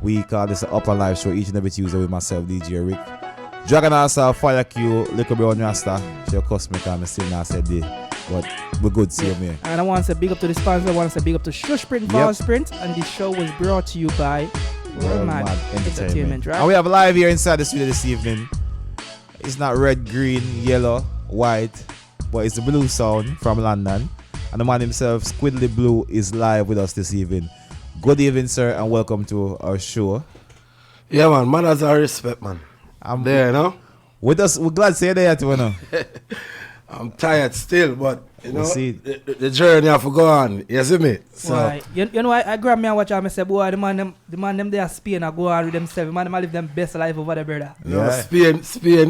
We call this an UpnLiveshow each and every Tuesday with myself, DJ Rick. Dragon Asa, Fire Q, Little Brown Rasta. She cost me because I still not said day. But we're good, see you here. And I want to say big up to the sponsor. I want to say big up to Shush Print, Val Sprint. And this show was brought to you by World Mad Entertainment, right? And we have live here inside the studio this evening. It's not red, green, yellow, white, but it's the blue sound from London. And the man himself, Squidly Blue, is live with us this evening. Good evening, sir, and welcome to our show. Yeah, man. Manners and respect, man. I'm there, you know? We're glad to say there, too, you know? I'm tired still, but, you know, see. The journey have to go on. You see me? So. Right. You know, I grab me and watch and I say, boy, the man them there Spain and go on with themselves. The man them live them best life over there, brother. Yeah.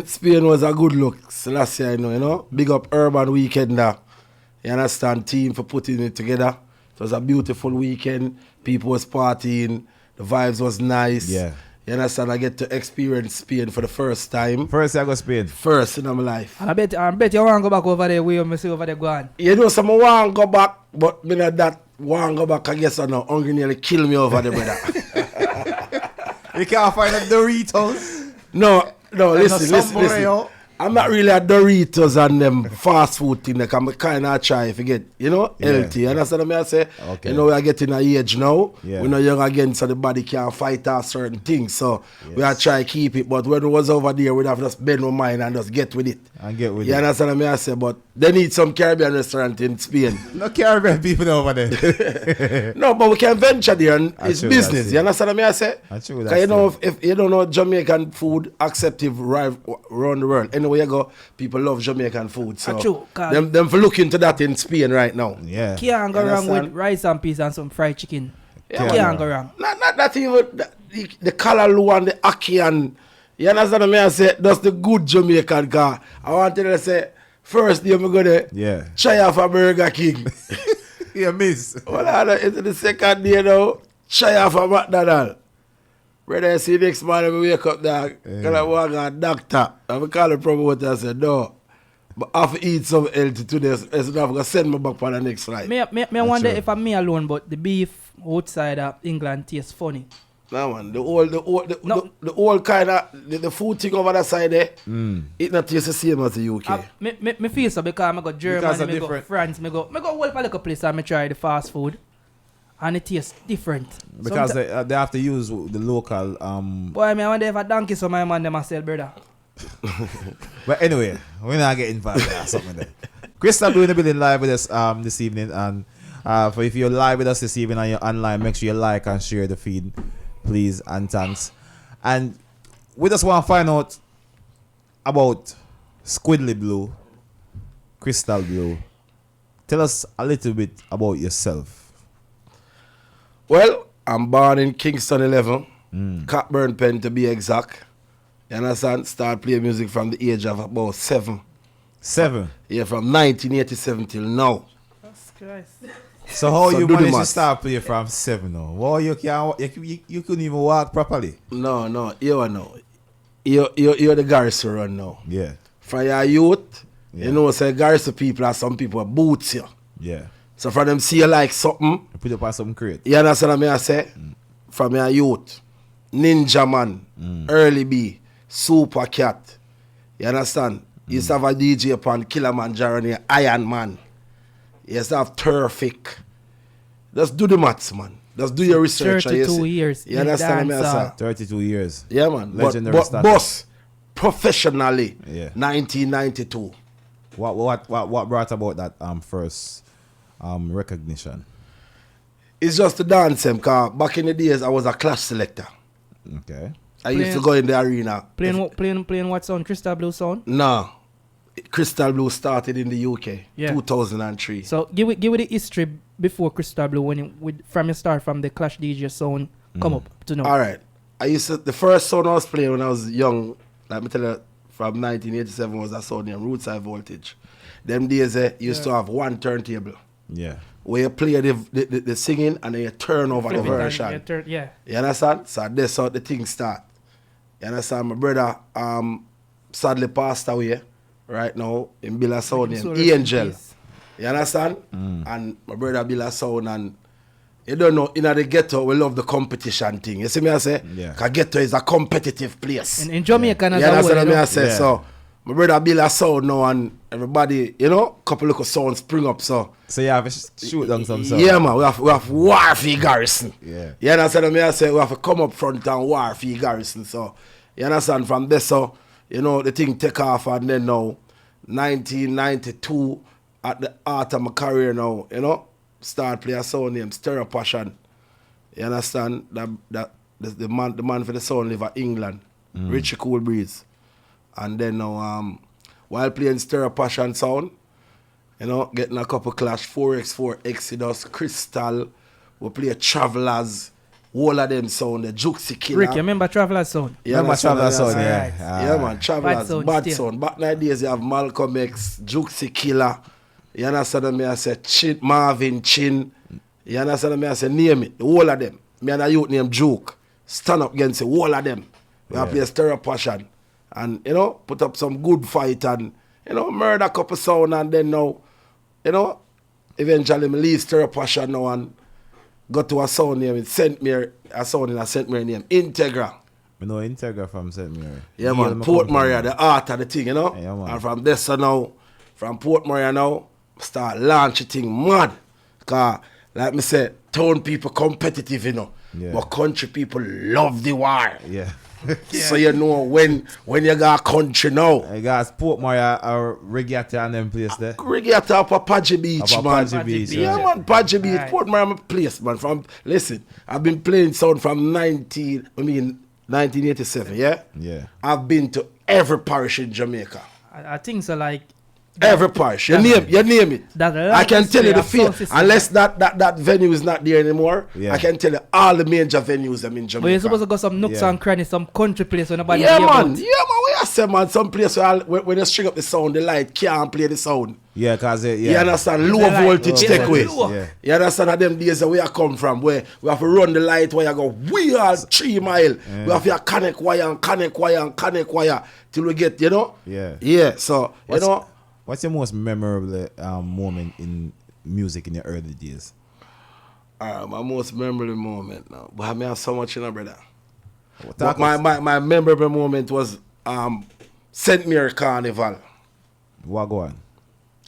Spain was a good look. So last year, you know? Big up Urban Weekend there. You understand? Team for putting it together. It was a beautiful weekend. People was partying. The vibes was nice. Yeah. You understand? I get to experience Spain for the first time. First I go Spain. First in my life. And I bet you want to go back over there where you see over there going. You know, some want to go back, but me not that want to go back. I guess I know. Hungry nearly kill me over there, brother. You can't find the Doritos? No, listen. I'm not really a Doritos and them fast food thing. Like I'm kind of try if you get, you know, healthy. You understand what I say? Okay. You know, we are getting an age now. Yeah. We're not young again, so the body can't fight off certain things. So we are trying to keep it. But when it was over there, we'd have to just bend our mind and just get with it. You understand what I say? But they need some Caribbean restaurant in Spain. No Caribbean people over there. No, but we can venture there and it's business. You understand what I say? Because you know, if you don't know Jamaican food accepted right around the world. Anywhere you go, people love Jamaican food. So them for look into that in Spain right now. Yeah. Can't go wrong with rice and peas and some fried chicken. Can't go wrong. Not that even the Kalalu and the Aki and you understand what I say? That's the good Jamaican car. I wanted to say first day I'm gonna try off a Burger King. You miss. Well, it's the second day now. Try off a McDonald's. Brother, I see next morning we wake up there, I walk a doctor. I call the promoter and say, no, but I have to eat some healthy today, so I'm going to send me back for the next flight. Me wonder if I'm me alone, but the beef outside of England tastes funny. No, man, the old kind of, the food thing over that side there, it not taste the same as the UK. Me feel so because I go Germany, I go France, I go all for like a place and I try the fast food. And it tastes different. Because they have to use the local... Boy, I wonder if a donkey so my man them a sell, brother. But anyway, we're not getting involved with something there. Crystal Blue in the building live with us this evening. And for if you're live with us this evening and you're online, make sure you like and share the feed, please, and thanks. And we just want to find out about Squidly Blue, Crystal Blue. Tell us a little bit about yourself. Well, I'm born in Kingston 11, Cockburn Pen to be exact. You understand? Start playing music from the age of about 7. 7? Yeah, from 1987 till now. That's Christ. So how you managed to start playing from 7 now? Well, you couldn't even walk properly. No, you know. You're the garrison run now. Yeah. From your youth, you know, say garrison people are some people boots you. Yeah. So for them see you like something. You put up on something great. You understand what I say? From your youth, Ninja Man, Early B, Super Cat. You understand? You used to have a DJ upon Kilimanjaro near Iron Man. You used to have Terrific. Just do the maths, man. Just do your research. 32 years. You understand what I say? 32 years. Yeah, man. Legendary but boss, professionally, 1992. What brought about that first recognition? It's just the dance, because back in the days I was a clash selector. Okay. I used to go in the arena. Playing what sound? Crystal Blue sound? No. Crystal Blue started in the UK, 2003. So give it the history before Crystal Blue from your start from the Clash DJ sound come up to now. Alright. The first sound I was playing when I was young, let me tell you, from 1987 was a sound named Roots High Voltage. Them days used to have one turntable. Yeah. Where you play the singing and then you turn over the version. You understand? So that's how the thing start. You understand? My brother sadly passed away right now in Billa Sound named Angel. You understand? And my brother Billa Sound and You don't know, in the ghetto, we love the competition thing. You see me I say? Yeah. Because ghetto is a competitive place. In Jamaica, as Yeah, a that's whole, what you know. I say. Yeah. So, my brother build a sound now and everybody, couple of sounds spring up. So So you have to shoot down some stuff. yeah, man, we have war for Garrison. Yeah. You understand what I say? We have to come up front and war for Garrison. So, you understand from this, so, the thing take off and then now, 1992, at the art of my career now, start play a sound named Stir Up Passion. You understand? That the man for the sound live at England, Richie Cool Breeze. And then now, while playing Stir Up Passion sound, getting a couple clash, 4x4, Exodus, Crystal, we play Travelers, all of them sound, the Juxi Killer. Rick, you remember Traveler's sound? You Remember understand Traveler's what I'm sound, saying? yeah. Yeah, man, Travelers, Bad bad sound sound. still. Back nowadays, you have Malcolm X, Juxi Killer. You understand what I say? Marvin Chin. You understand what I say? Name it, all of them. Me and a youth named Juke. Stand up against the all of them. We have play Stir Up Passion. And, put up some good fight and, murder a couple sound and then now, eventually me leave Stir Up Passion now and got to a sound name, a sound in a St. Mary name, Integra. I know Integra from St. Mary. Yeah, man, Port Maria, the art of the thing, Yeah, man. And from this now, from Port Maria now, start launching thing mad. Because, like me said, town people competitive, Yeah. But country people love the war. Yeah. So when you got country now, I got Port Maria or Regatta and them place there. Regatta up a Paji Beach, Up a man. Paji Beach, Yeah, yeah. man, Paji Beach, Right. Port Maria, my place, man. Listen, I've been playing sound from 1987, yeah? Yeah. I've been to every parish in Jamaica. I think so, like. Every parish. You name it. That I can tell you the history of feel. sound system. Unless that venue is not there anymore, Yeah. I can tell you all the major venues I'm in But you're Jamaica. supposed to go some nooks Yeah. and crannies, some country place where nobody Yeah, hear man. about. Yeah, man. We say, man, some place when you string up the sound, the light can't play the sound. Yeah, because You understand? Low It's like- voltage Low take away. voltage. Yeah. You understand how them days where you come from, where we have to run the light where you go, we are 3 mile. We have to connect wire and connect wire and connect wire till we get, Yeah. Yeah, so, What's your most memorable moment in music in your early days? my most memorable moment now. But I may have so much, brother. Talk But us. my memorable moment was St. Mary Carnival. What go on?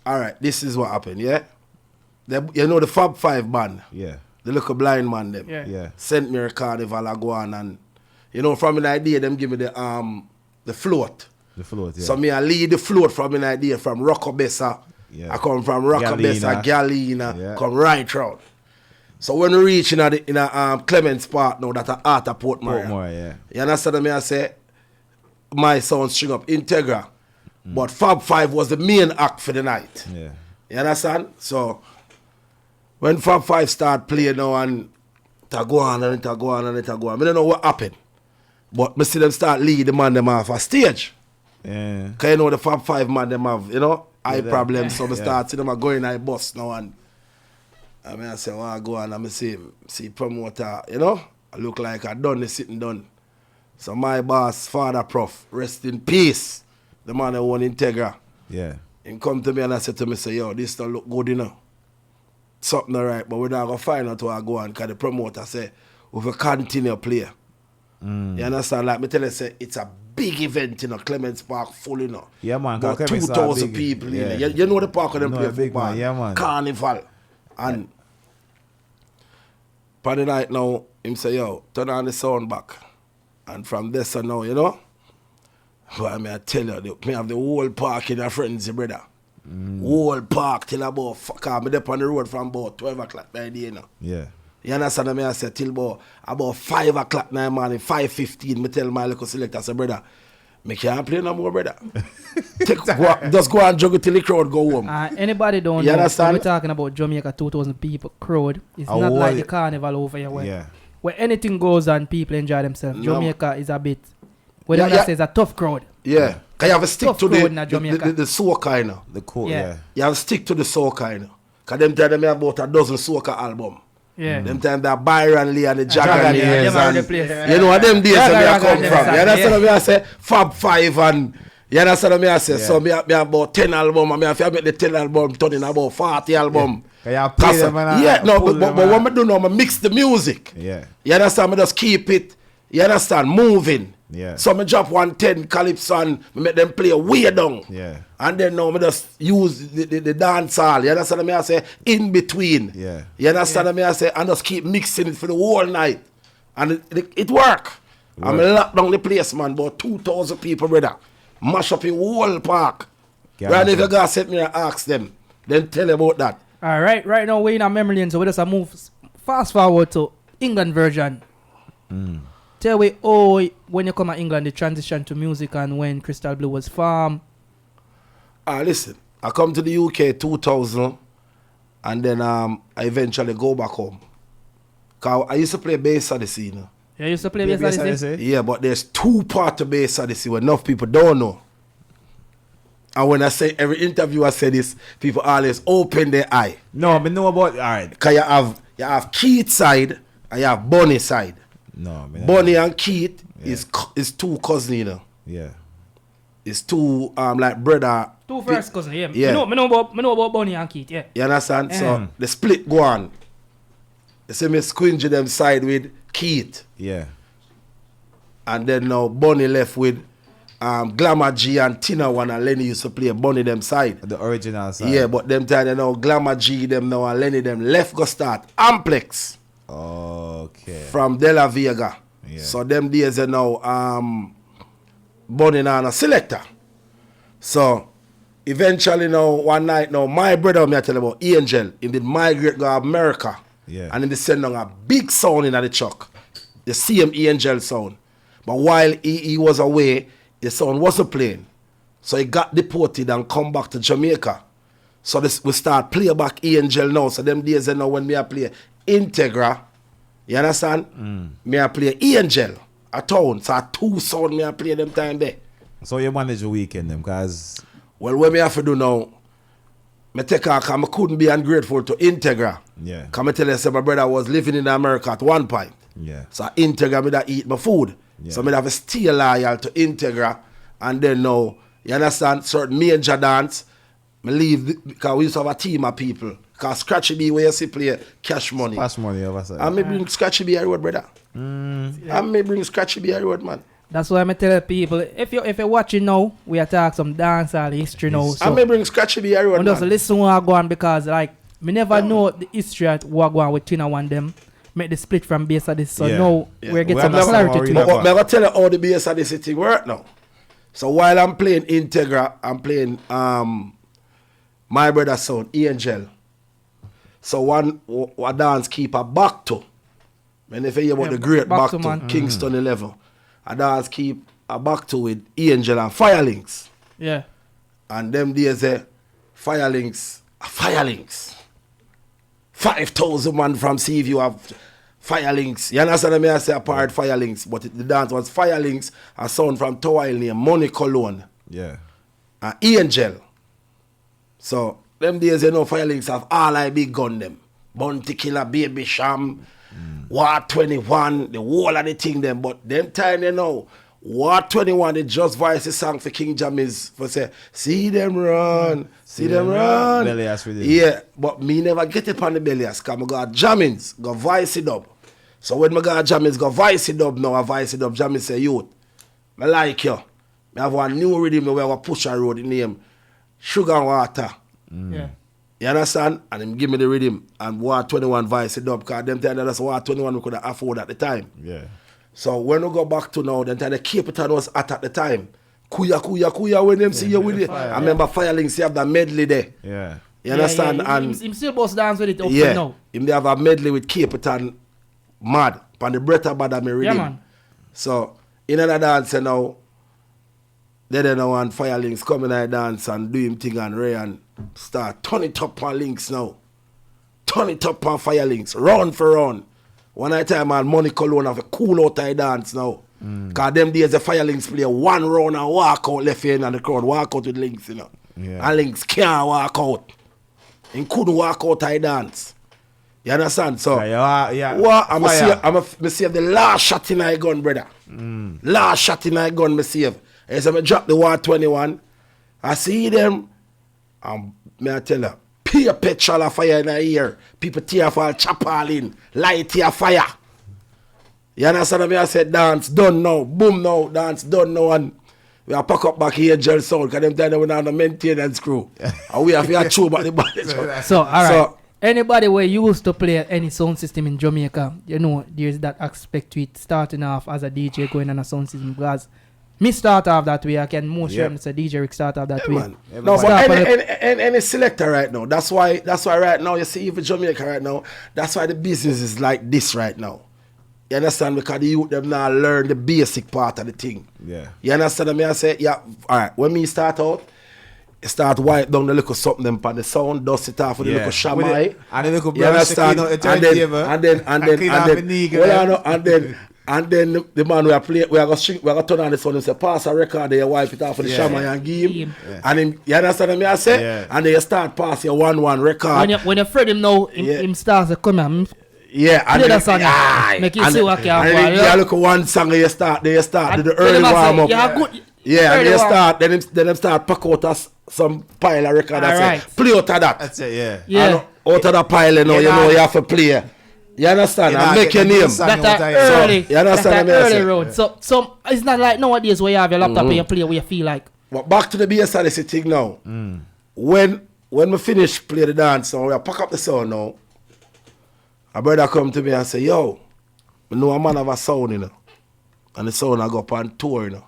All right, this is what happened, yeah? The Fab Five band, Yeah. the little blind man them. Yeah. Yeah. St. Mary Carnival I go on and from an idea them give me the float. The float, yeah. So me I lead the float from an idea from Rockabessa. Yeah. I come from Rockabessa, Galena. Galena, Yeah. come right round. So when we reach in a Clements Park now that art of Port Maria. Port Maria, yeah. You understand me? I say my sound string up Integra. But Fab Five was the main act for the night. Yeah. You understand? So when Fab Five start playing now and it go on and it go on and it go on. I don't know what happened. But I see them start lead the man them off a stage. Yeah. Cause the Fab Five man them have, eye Yeah. problems. So I Yeah. start see them are going in bus now and I say, well, I go on and I see promoter, I look like I done the sitting done. So my boss, Father Prof, rest in peace. The man that won Integra. Yeah. He come to me and I said to me, say, yo, this don't look good, Something alright, but we're not going to find out where I go on because the promoter say, we will continue play. You understand? Like me tell you, say, it's a big event, Clements Park full, Yeah, man, 'cause Got Clements are 2,000 big. people Yeah. in there. You know the park where them No, play a big football. man. Yeah, man. Carnival. And for the night now, him say, yo, turn on the sound back. And from this on now, But I tell you, me have the whole park in a frenzy, brother. Whole park till about, I'm up on the road from about 12 o'clock by day, Yeah. You understand what I say? Till about 5 o'clock in the morning, 5:15, me tell my little selector, say, brother, me can't play no more, brother. Just go and juggle till the crowd go home. Anybody don't You know, understand? we're talking about Jamaica 2,000 people crowd. It's A not whole- like the carnival over here Yeah. where anything goes and people enjoy themselves. No. Jamaica is a bit, what Yeah, yeah, yeah. say, is a tough crowd. Yeah. Cause you have to stick Tough to crowd in Jamaica. the soca, The cool, Yeah. yeah. You have to stick to the soca, Cause them time they have about a dozen soca album. Yeah. Them time that Byron Lee and the Jagger Jagger Lee, Lees them are and the place. you know them days Jagger where I and come them from. stuff, You understand yeah. what I say? Fab Five and You understand what I say? Yeah. So me have about 10 albums, and I have to make the 10 album turn in about 40 album. Yeah. You play them and but what I do now, I mix the music. Yeah. You understand? I just keep it, you understand, moving. Yeah. So I drop 110 calypso and I make them play way down. Yeah. And then now I just use the dancehall. You understand what I say? In between. Yeah. You understand what I say? And just keep mixing it for the whole night. And it work. I'm lock down the place, man. About 2,000 people, brother. Mash up the whole park. Right, if you guys set me and ask them, then tell them about that. All right, right now we're in our memory lane, so we just move fast forward to England version. Tell me, when you come to England, the transition to music and when Crystal Blue was formed. Listen, I come to the UK 2000, and then I eventually go back home. Cause I used to play bass Odyssey, you know. You used to play bass Odyssey? Yeah, but there's two parts of bass Odyssey where enough people don't know. And when I say every interview I say this, people always open their eye. No, but know about alright. Because you have Keith side and you have Bonnie side. No, man. Bonnie and Keith is two cousins, you know. Yeah. It's two like brother. Two first cousins, yeah. Yeah. I know about Bonnie and Keith, yeah. You understand? So the split go on. You see me squingy them side with Keith. Yeah. And then now Bonnie left with Glamour G and Tina One and Lenny used to play Bonnie them side. The original side. Yeah, but them time you know Glamour G them now and Lenny them left go start Amplex. Okay. From De La Vega. Yeah. So them days you know Bonnie and a selector. So eventually now one night now my brother me I tell you about Angel, he did migrate to America. Yeah. And he send on a big sound in the truck. The same Angel sound. But while he was away, the sound wasn't playing. So he got deported and come back to Jamaica. So we start play back Angel now. So them days you know when me I play Integra, you understand? Me I play Angel a town. So two sound me I play them time there. So you manage the weekend them cause well what me have to do now, me take out because I couldn't be ungrateful to Integra. yeah. Because I tell you, my brother was living in America at one point. Yeah. So Integra me that eat my food. Yeah. So me have to stay loyal to Integra. And then now, you understand, certain major dance, me leave because we used to have a team of people. Because Scratchy B where you see play cash money. Cash money over side. And me bring Scratchy B everywhere, brother. And me bring Scratchy B everywhere, man. That's why I tell people, if you're watching now, we are talking some dancehall history now. So And me bring Scratchy B everywhere, and just man. listen what I go on because like me never know the history at what go on with Tina One them. Make the split from base of this. So Yeah. now Yeah. we're getting We some have clarity some to more it. But I'm going to tell you how the base of this thing work now. So while I'm playing Integra, I'm playing my brother's son, Angel. So one dance keeper back to. And if you hear about the great back to, man. Kingston 11, a dance keep a back to with Angel and Firelinks. Yeah. And them days, Firelinks. 5,000 man from Seaview have Firelinks. You understand me? I say apart Firelinks, but the dance was Firelinks, a son from Tower named Money Cologne, Yeah. and Angel. So them days, you know, Firelinks have all I big gun them. Bounty Killer, Baby Sham, War 21, the whole of the thing them. But them time, you know, War 21, they just voice the song for King Jammy's for say, see them run, see them run. Belly ass with it. Yeah, but me never get it on the belly ass, because I got Jammins, go voice it up. So when I got Jammins, go voice it up now, I voice it up, Jammins say, youth, I like you. I have one new rhythm where I push a road, the name Sugar and Water. Yeah. You understand? And him give me the rhythm and War 21 voice it up, because them time that's War 21 we could afford at the time. Yeah. So when we go back to now, then the Capital was at the time. Kuya, when them see you with it. I remember Firelinks, you have the medley there. Yeah. You understand? Yeah. And Him still boss dance with it up yeah, to now. him they have a medley with Capital mad. And the Bretta bad me rhythm. Yeah, man. So in another dance now, they now want Firelinks come in and dance and do him thing and Ray and start turn it up on links now. Turn it up on Firelinks. Round for round. One night time man, Money Cologne have a cool out I dance now. Cause them days the Firelinks play one round and walk out left hand and the crowd walk out with links, you know. Yeah. And links can't walk out. He couldn't walk out I dance. You understand? So Yeah. what I'm save the last shot in my gun, brother. Last shot in my gun, me save. As I drop the War 21, I see them, may I tell you, pure petrol of fire in the ear. People tear for chop all in, light tear fire. You understand me? I said, dance done now, boom now, dance done now, and we are pack up back here, Angel Sound, because them time we not on the maintenance crew. And we have to chew back the body. So, alright. So, anybody where used to play any sound system in Jamaica, you know, there's that aspect to it, starting off as a DJ going on a sound system, because me start off that way, I can most sure it's a DJ Rick start off that way. No, but any selector right now, that's why right now, you see even Jamaica right now, that's why the business is like this right now. You understand? Because the youth them now learn the basic part of the thing. Yeah. You understand me? I say, yeah, alright, when me start out, start wipe down the little something them on the sound, dust it off with the little shamai. And the little you understand? And then the man we are playing, we are gonna turn on the sound and say, pass a record, they wipe it off with the shamai and give him. Yeah. And him, you understand me? I say? Yeah. And then you start pass your 1-1 record. When you afraid him now, him starts to come here. Yeah, and play that song. Make you see what can happen. And then you look at one song and you start do the early warm up. Yeah, and they start pack out some pile of record and say, play out of that. That's it, yeah. And out of the pile, you know you have to play. You understand? And make your name. That early. You understand? That early road. So it's not like nowadays where you have your laptop and you play where you feel like. But back to the BSRC thing now. When we finish play the dance, so we pack up the sound now. A brother come to me and say, yo, I know a man have a sound, you know. And the sound I go up on tour, you know.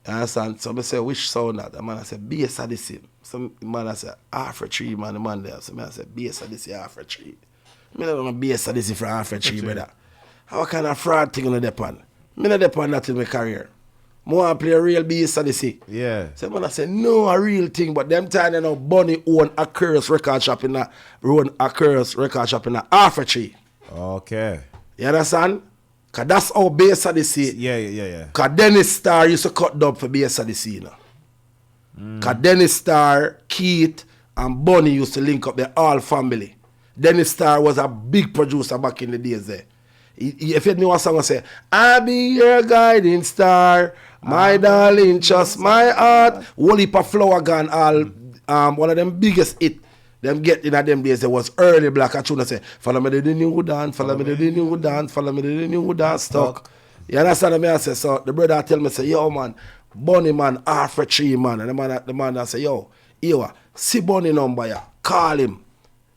You understand? So I say, which sound that? The man I said, bass of this. Some man I said, Afro Tree, man, the man there. So I said, bass of this, Afro Tree. I don't know bass of this from Afro Tree, brother. How kind of fraud thing on the depend? I don't depend that in my career. I want to play a real bass of this. Yeah. So man I said, no, a real thing, but them time you know, Bunny own a Curse record shop in a Afro Tree. Okay. You understand? Cause that's how bass of the scene. Yeah. Cause Dennis Starr used to cut dub for bass of the scene. Cause Dennis Starr, Keith, and Bunny used to link up the all family. Dennis Starr was a big producer back in the days there. If you know a song, I say, I'll be your guiding star, my darling, trust my heart. Whole heap of Flower Gun, all one of them biggest hit. Them get in them days, there was early black. I tune say, follow me to the new dance, follow me to the new dance, follow me to the new dance stock. You understand me? I say, so the brother tell me, say, yo man, Bunny man, Afro Tree man. And the man I say, yo, see Bunny number ya, call him.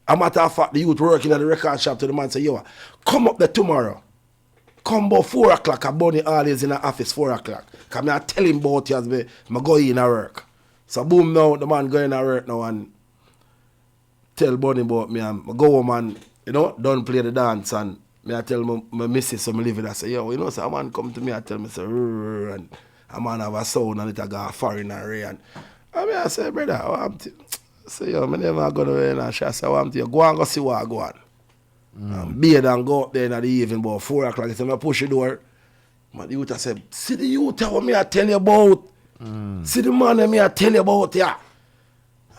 A matter of fact, the youth working at the record shop to the man say, yo, come up there tomorrow. Come about 4 o'clock, a Bunny always in the office 4 o'clock. Because I tell him about you as I go in and work. So boom now, the man going to work now and tell Bunny about me and I go home and, you know, don't play the dance and I tell my missus so I live it. I say, yo, you know, so a man come to me and tell me, say, and a man have a sound and it go foreign and rain. I say, brother, I say, yo, I never go to rain and she say, I want you go and go see what I go on. Beard and go up there in the evening about 4 o'clock. So I push the door. But the youth I said, see the youth what me I tell you about. See the man me I tell you about, yeah.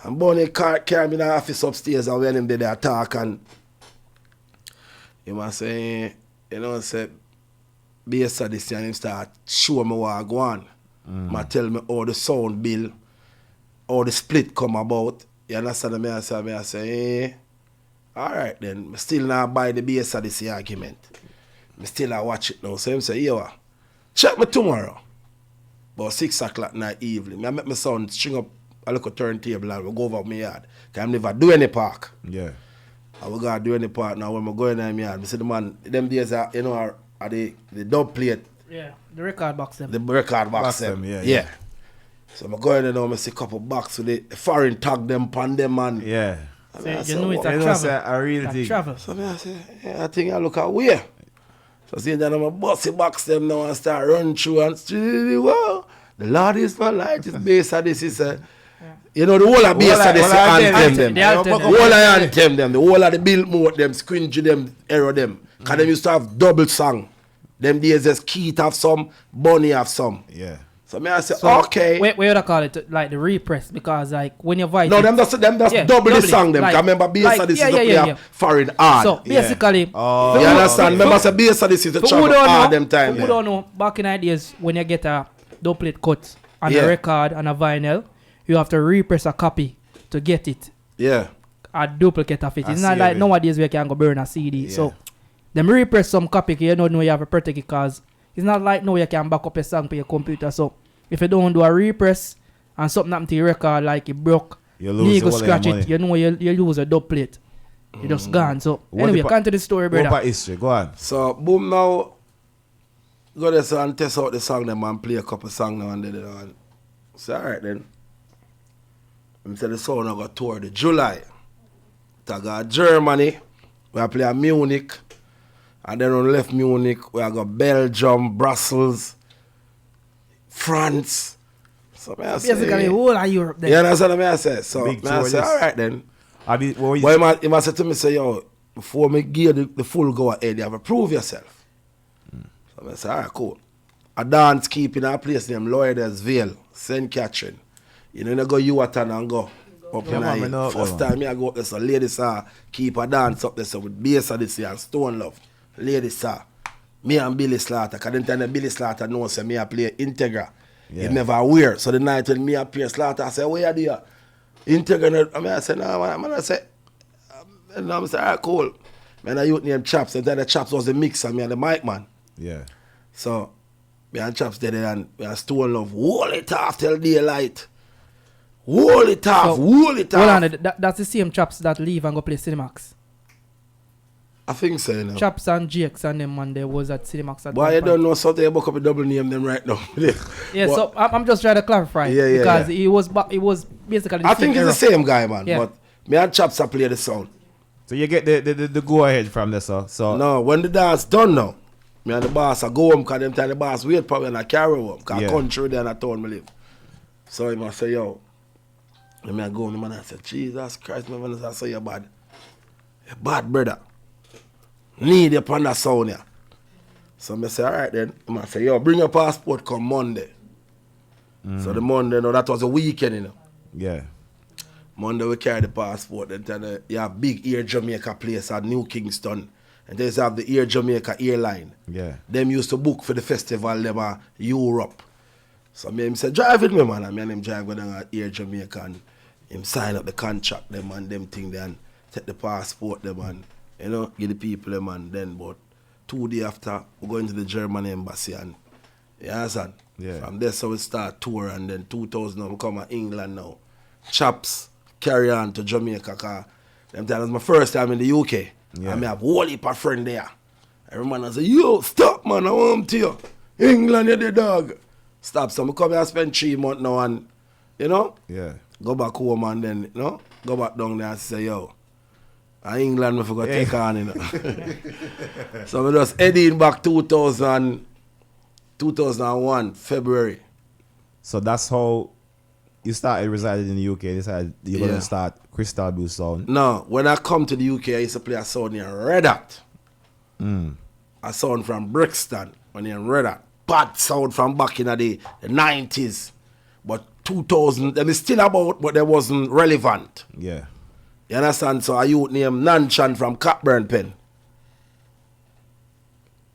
And Bunny carry me in the office upstairs and when him did there talk and he must say, you know, say, based on this and him start show me what I go on. I tell me how the sound bill, how the split come about. You understand me? I say, alright then, I still not buy the bass of this argument. I still not watch it now. So him say, yo, check me tomorrow. About 6 o'clock in the evening. I make my son string up a little turntable and we go over my yard. Because I never do any park. Yeah. And we got to do any part now when we go in my yard. I see the man, them days are, you know, are the dub plate. Yeah, the record box them. The record box them. Yeah. So I'm going in now, I see a couple box with the foreign tag them pan them man. Yeah. So you know it's a travel. A real thing. Travel. So I say, yeah, I think I look at where. So see then I'm a bossy box them now and start run through and wow, the Lord is my light, is based on this is you know the whole of based on this anthem them. The whole of anthem them, the whole of the build mode them, squingy them, error them. Cause them used to have double song. Them days just Keith have some, Bunny have some. Yeah. So I say, okay. Where would I call it? Like the repress, because like when you're voice. No, them just double the song them. Like, remember bass of this is the foreign art. So basically, you understand? Remember say bass of this is the travel art them time. Who don't know, back in the days when you get a duplicate cut on Yeah. a record and a vinyl, you have to repress a copy to get it. Yeah. A duplicate of it. I It's not see like it. nowadays we can go burn a CD. Yeah. So them repress some copy, you don't know you have a protect it, because it's not like now you can back up a song for your computer. So if you don't do a repress and something happen to your record, like it broke, You you lose go all scratch your it, money. you know you lose a dub plate. You just gone. So What anyway, if I- come to the story, What brother. about history? Go on. So boom now. Go there so and test out the song them and play a couple songs now and then. And so alright then. I said the sound I got tour the July. I got Germany. We play a Munich. And then when we left Munich, we got Belgium, Brussels, France. So I say, Basically, whole of Europe there. yeah, that's what I say. So Big I tour say, list. alright then. I be, what you But he must say to me, say, yo, before me give the full go ahead, you have to prove yourself. So I say, alright, cool. A dance keeping a place named Lloydersville, St. Catherine. You know, you go Yuatan and go up Yeah, in man, the me know first that, man. time me I go up there, so ladies keep a dance up there, so with bass of this year and Stone Love. Ladies me and Billy Slaughter, because then time Billy Slaughter knows say me I play Integra. Yeah. He never wear. So the night when me appear Slaughter, I say, where you there? Integra, I say, no, man, I say, and I'm saying, alright, cool. Man, I youth named Chaps, and then the Chaps was the mixer, me and the mic man. Yeah. So, me and Chaps did it, and me and Stone Love, hold it off till daylight. Hold it off, So, hold it Hold off. on, that's the same chaps that leave and go play Cinemax. I think so, you know. Chaps and Jakes and them man, they was at Cinemax at Boy, one you point. don't know something about a double name them right now. Yeah, But so I'm just trying to clarify. Yeah, yeah, because yeah. he was basically the I same think it's the era. same guy, man. Yeah. But me and Chaps are play the sound. So you get the go ahead from this, so No, when the dance done now, me and the boss I go home, because them time the boss wait probably and I carry home. Because Yeah. country there and I town me live. So he must say, yo. And me I go home and I say, Jesus Christ, man, I say you're bad. You're bad, brother. Need you upon that sound here. So I say, alright then. I must say, yo, bring your passport come Monday. So the Monday, no, that was a weekend, you know. yeah. Monday we carry the passport. Then you have big Air Jamaica place at New Kingston. And then you have the Air Jamaica airline. Yeah. Them used to book for the festival, them Europe. So me him say, drive with me, man. And me and him drive go down at Air Jamaica and him sign up the contract, them and them thing then take the passport, them and, you know, give the people them and then, but 2 days after, we go into the German embassy and, you understand? Yeah. From there, so we start tour and then 2000, we come to England now. Chaps carry on to Jamaica, cause them time was my first time in the UK. Yeah. And me have whole heap of friend there. Every man I say, yo, stop man, I want to you. England, you the dog. Stop, so I come here and spend 3 months now and, you know, Yeah. go back home and then, you know, go back down there and say, yo, England we forgot to take on, you know. So we just heading back 2001, February. So that's how you started residing in the UK. Decided you're Yeah. gonna start Crystal Blue Sound. No, when I come to the UK, I used to play a sound in Red Hat. A sound from Brixton when you're in Red Hat. Bad sound from back in the 90s. But 2000, them is still about, but they wasn't relevant. Yeah. You understand? So a youth named Nanchan from Cockburn Pen.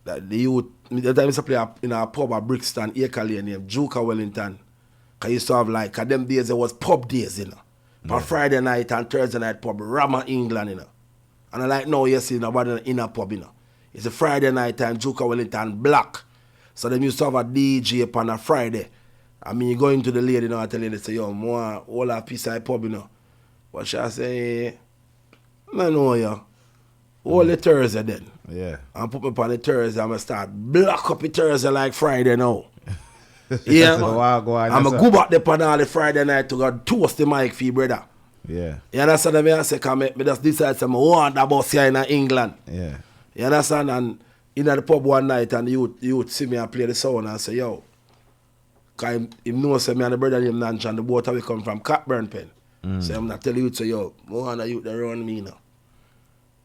That the youth, the time I used to play in a pub at Brixton, Acre Lane named Juka Wellington. Cause I used to have like, cause them days there was pub days, you know. On Friday night and Thursday night pub, Rama England, you know. And I like now you see nobody in a pub, you know. It's a Friday night time, Juka Wellington Black. So them used to have a DJ upon a Friday. I mean, you go into the lady, you know, I tell you, they say, yo, more, all a piece of pub, you know. But she say, I know you. All the Thursday then. Yeah. And put me upon the Thursday, I'm going to start block up the Thursday like Friday now. Yeah, So, man. wow, go on, I'm yes, going to go back there on all the Friday night to go toast the mic for you, brother. Yeah. You understand what I say? Because I just decide to want that bus here in England. Yeah. You understand? And in the pub one night and you would see me and play the sound and say, yo, because he knows me and the brother named Nanch and the boat we come from Cockburn Pen. So I'm not telling you to say, yo, I want the youth around me now.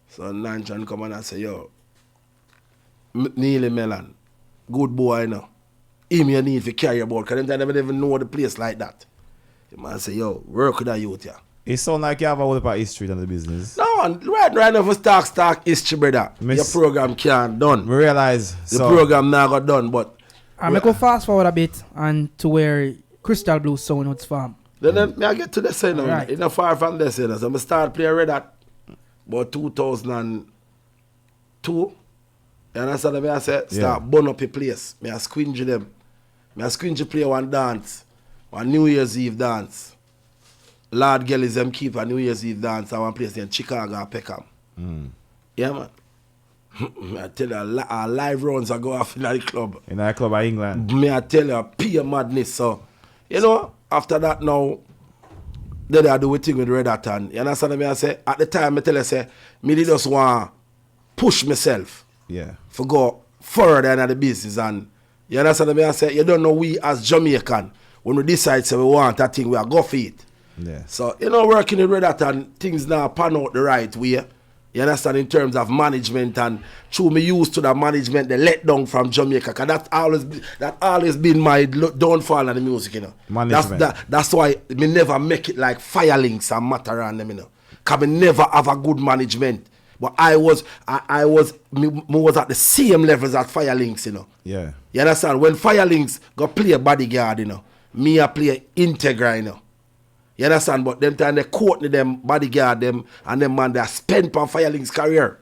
So Nanch come on and say, yo, Neely Mellon, good boy now. Him you need to carry about because they never even know the place like that. The man say, yo, work with that youth, yeah. It sound like you have a whole lot of history on the business. No, right now for start history, brother. Miss- Your program can't done. We realize The so program now got done, but I'm going to fast forward a bit and to where Crystal Blue sound was from. Then me I get to the scene now. Right. It's not far from the scene. So I start playing Red Hat about 2002. You understand me? I say, start burn up a place. Me I squinge them. Me I squinge play one dance. One New Year's Eve dance. Lord Gellies them keep a New Year's Eve dance at one place in Chicago and Peckham. Yeah, man. I tell you, our live runs are go off in the club. In that club of England. Me I tell you, pure madness. So, you know, after that now, then I do a thing with Red Hat. And you understand me? I say, at the time, I tell you, say, me did just want to push myself. Yeah. For go further in the business. And you understand me? I say, you don't know we as Jamaican, when we decide say we want that thing, we are go for it. Yeah. So, you know, working in Red Hat and things now pan out the right way. You understand, in terms of management, and through me used to the management, the letdown from Jamaica, because that always been my downfall in the music, you know. Management. That's why me never make it like Firelinks and Mataran, you know. Because me never have a good management. But I was at the same levels as Firelinks, you know. Yeah. You understand? When Firelinks go play bodyguard, you know, me I play Integra, you know. You understand? But them time they court them, bodyguard them, and them man they spend on Firelinks career.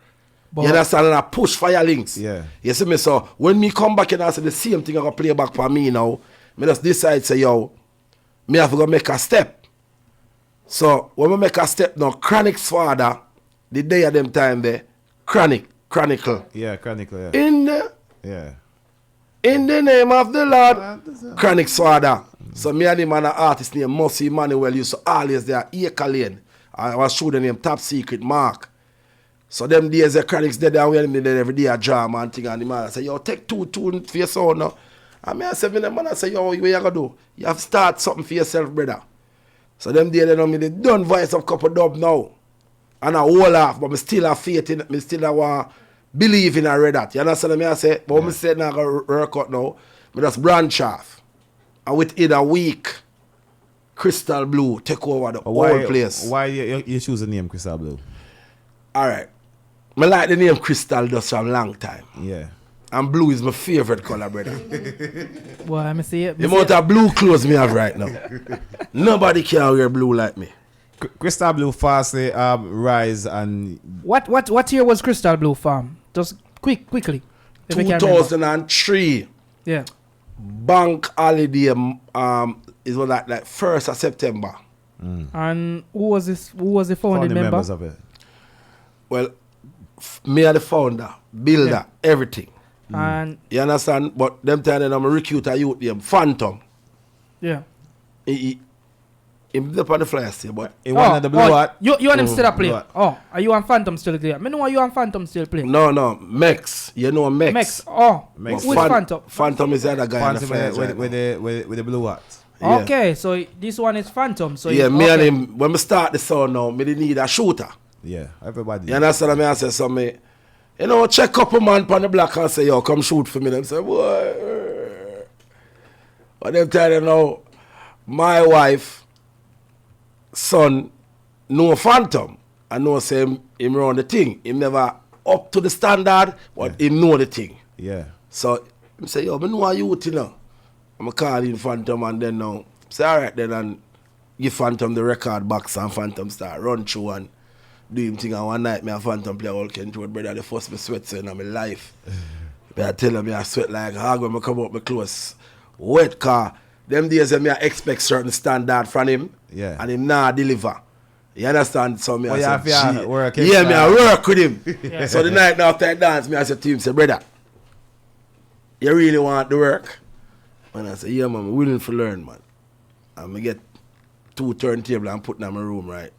But you understand? And I push Firelinks. Yeah. You see me? So when me come back and I say the same thing I go play back for me now, me just decide say, yo, me have to go make a step. So when we make a step now, Chronic's father, the day of them time there, Chronicle. Yeah, Chronicle, yeah. In the name of the Lord, Chronic's father. So me and him and an artist named Mossy Emmanuel used to always there, Acre Lane. I was shooting him Top Secret Mark. So them days the Chronic's dead and we had him there every day a drama and thing, and the man I say, yo, take two for your son now. And me I say, man, I say, yo, what you gonna do? You have to start something for yourself, brother. So them days they know me, they done voice of couple dub now. And I hold off, but me still have faith in it, me still have believe in a Red Hat. You understand me? I say, but when me say now I go work out now, me just branch off. And within a week, Crystal Blue take over the whole place. Why you choose the name Crystal Blue? Alright. I like the name Crystal just from a long time. Yeah. And blue is my favorite color, brother. Well, I'm see it. The amount of blue clothes me have right now. Nobody can wear blue like me. Crystal Blue fastly rise and... What year was Crystal Blue from? Just quickly. if you can remember. 2003. Yeah. Bank holiday is like 1st of September. And who was the founding member? members of it. Well, me are the founder, builder, everything. And you understand? But them time I'm a recruit a youth name Phantom. yeah. He up on the flyer still, but He wanted the blue hat. You and him still play? Blue hat. Oh, are you and Phantom still there? I know you and Phantom still play. no, Mex. You know Mex. Mex. Oh, Mex. which Phantom? Phantom is the other guy in the Fancy flyers right with now. the blue hat. Yeah. Okay, so this one is Phantom. So Yeah, it's- me and okay. him, when we start the sound now, me need a shooter. Yeah, everybody. You understand me? I say so me, you know, check couple man on the block and say, yo, come shoot for me. Them say, boy. But them tell you now, my wife, son, know Phantom. I know say him run the thing. Him never up to the standard, but him know the thing. Yeah. So him say, yo, me know a youth, you know. I'm calling Phantom and then now, say, all right then, and give Phantom the record box and Phantom start run through and do him thing. And one night, me and Phantom play all Kent Road, brother, the first me sweat in my life. But I tell him, I sweat like hard when I come out my clothes. Wet car. Them days, me I expect certain standard from him. Yeah. And him nah deliver. You understand? So me Oh, I yeah, say, if you "Gee." work Yeah, extra. me I work with him. So the night after I dance, me I said to him, say, brother, you really want to work? And I say, yeah, man, I'm willing to learn, man. And I get 2 turntables and put them in my room, right?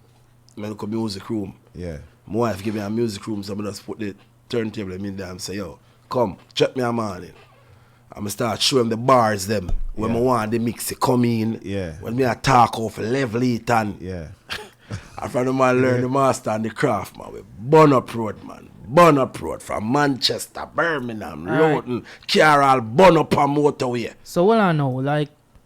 I look at music room. Yeah. My wife give me a music room, so I just put the turntable in there and say, yo, come, check me a morning. I'm start showing the bars them. When Yeah. I want the mix, it come in. Yeah. When me I talk off, level it and Yeah. I from the man learn the master and the craft, man. We burn up road, man. Burn up road from Manchester, Birmingham, Alright. Lowton, Carroll, burn up on motorway. So what I know, like